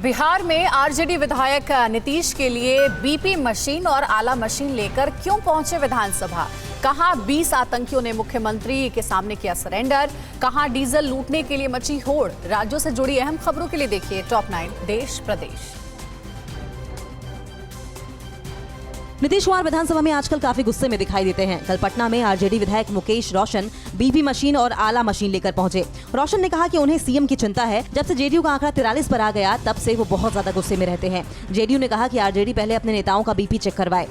बिहार में आरजेडी विधायक नीतीश के लिए बीपी मशीन और आला मशीन लेकर क्यों पहुंचे विधानसभा? कहां 20 आतंकियों ने मुख्यमंत्री के सामने किया सरेंडर, कहां डीजल लूटने के लिए मची होड़। राज्यों से जुड़ी अहम खबरों के लिए देखिए टॉप 9 देश प्रदेश। नीतीश कुमार विधानसभा में आजकल काफी गुस्से में दिखाई देते हैं। कल पटना में आरजेडी विधायक मुकेश रोशन बीपी मशीन और आला मशीन लेकर पहुंचे। रोशन ने कहा कि उन्हें सीएम की चिंता है। जब से जेडीयू का आंकड़ा 43 पर आ गया तब से वो बहुत ज्यादा गुस्से में रहते हैं। जेडीयू ने कहा कि आरजेडी पहले अपने नेताओं का बीपी चेक करवाए।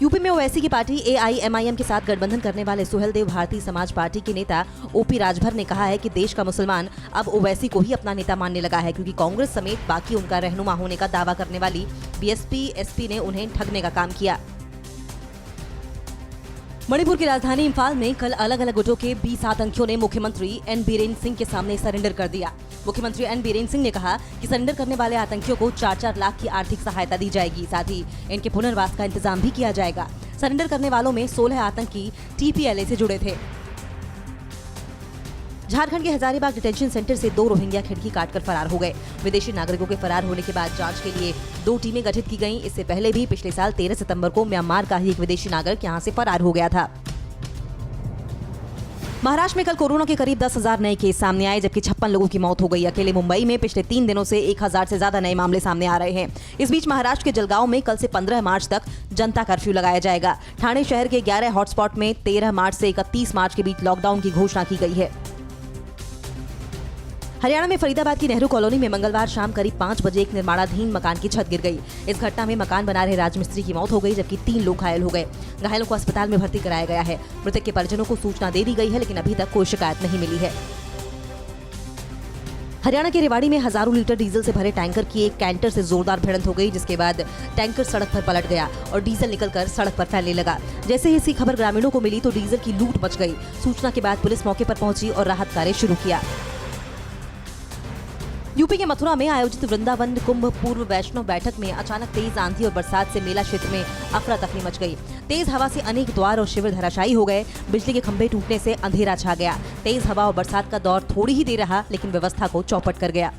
यूपी में ओवैसी की पार्टी एआईएमआईएम के साथ गठबंधन करने वाले सुहेलदेव भारतीय समाज पार्टी के नेता ओपी राजभर ने कहा है कि देश का मुसलमान अब ओवैसी को ही अपना नेता मानने लगा है, क्योंकि कांग्रेस समेत बाकी उनका रहनुमा होने का दावा करने वाली बीएसपी एसपी ने उन्हें ठगने का काम किया। मणिपुर की राजधानी इम्फाल में कल अलग अलग गुटों के 20 आतंकियों ने मुख्यमंत्री एन बीरेन सिंह के सामने सरेंडर कर दिया। मुख्यमंत्री एन बीरेन सिंह ने कहा कि सरेंडर करने वाले आतंकियों को 4-4 लाख की आर्थिक सहायता दी जाएगी, साथ ही इनके पुनर्वास का इंतजाम भी किया जाएगा। सरेंडर करने वालों में 16 आतंकी टीपीएलए से जुड़े थे। झारखंड के हजारीबाग डिटेंशन सेंटर से 2 रोहिंग्या खिड़की काटकर फरार हो गए। विदेशी नागरिकों के फरार होने के बाद जांच के लिए 2 टीमें गठित की गईं। इससे पहले भी पिछले साल 13 सितंबर को म्यांमार का ही एक विदेशी नागरिक यहां से फरार हो गया था। महाराष्ट्र में कल कोरोना के करीब 10,000 नए केस सामने आए, जबकि 56 लोगों की मौत हो गई। अकेले मुंबई में पिछले 3 दिनों से 1000 से ज्यादा नए मामले सामने आ रहे हैं। इस बीच महाराष्ट्र के जलगांव में कल से 15 मार्च तक जनता कर्फ्यू लगाया जाएगा। ठाणे शहर के 11 हॉटस्पॉट में 13 मार्च से 31 मार्च के बीच लॉकडाउन की घोषणा की गई है। हरियाणा में फरीदाबाद की नेहरू कॉलोनी में मंगलवार शाम करीब 5 बजे एक निर्माणाधीन मकान की छत गिर गई। इस घटना में मकान बना रहे राजमिस्त्री की मौत हो गई, जबकि 3 लोग घायल हो गए। घायलों को अस्पताल में भर्ती कराया गया है। मृतक के परिजनों को सूचना दे दी गई है, लेकिन अभी तक कोई शिकायत नहीं मिली है। हरियाणा के रेवाड़ी में हजारों लीटर डीजल से भरे टैंकर की एक कैंटर से जोरदार भिड़ंत हो गई, जिसके बाद टैंकर सड़क पर पलट गया और डीजल निकलकर सड़क पर फैलने लगा। जैसे ही इसकी खबर ग्रामीणों को मिली तो डीजल की लूट मच गई। सूचना के बाद पुलिस मौके पर पहुंची और राहत कार्य शुरू किया। यूपी के मथुरा में आयोजित वृंदावन कुंभ पूर्व वैष्णव बैठक में अचानक तेज आंधी और बरसात से मेला क्षेत्र में अफरा तफरी मच गई। तेज हवा से अनेक द्वार और शिविर धराशायी हो गए। बिजली के खंभे टूटने से अंधेरा छा गया। तेज हवा और बरसात का दौर थोड़ी ही देर रहा, लेकिन व्यवस्था को चौपट कर गया।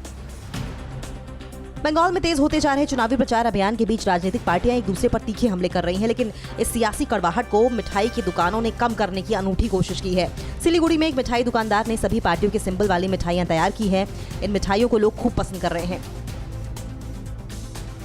बंगाल में तेज होते जा रहे चुनावी प्रचार अभियान के बीच राजनीतिक पार्टियां एक दूसरे पर तीखे हमले कर रही हैं, लेकिन इस सियासी कड़वाहट को मिठाई की दुकानों ने कम करने की अनूठी कोशिश की है। सिलीगुड़ी में एक मिठाई दुकानदार ने सभी पार्टियों के सिंबल वाली मिठाइयां तैयार की है। इन मिठाइयों को लोग खूब पसंद कर रहे हैं।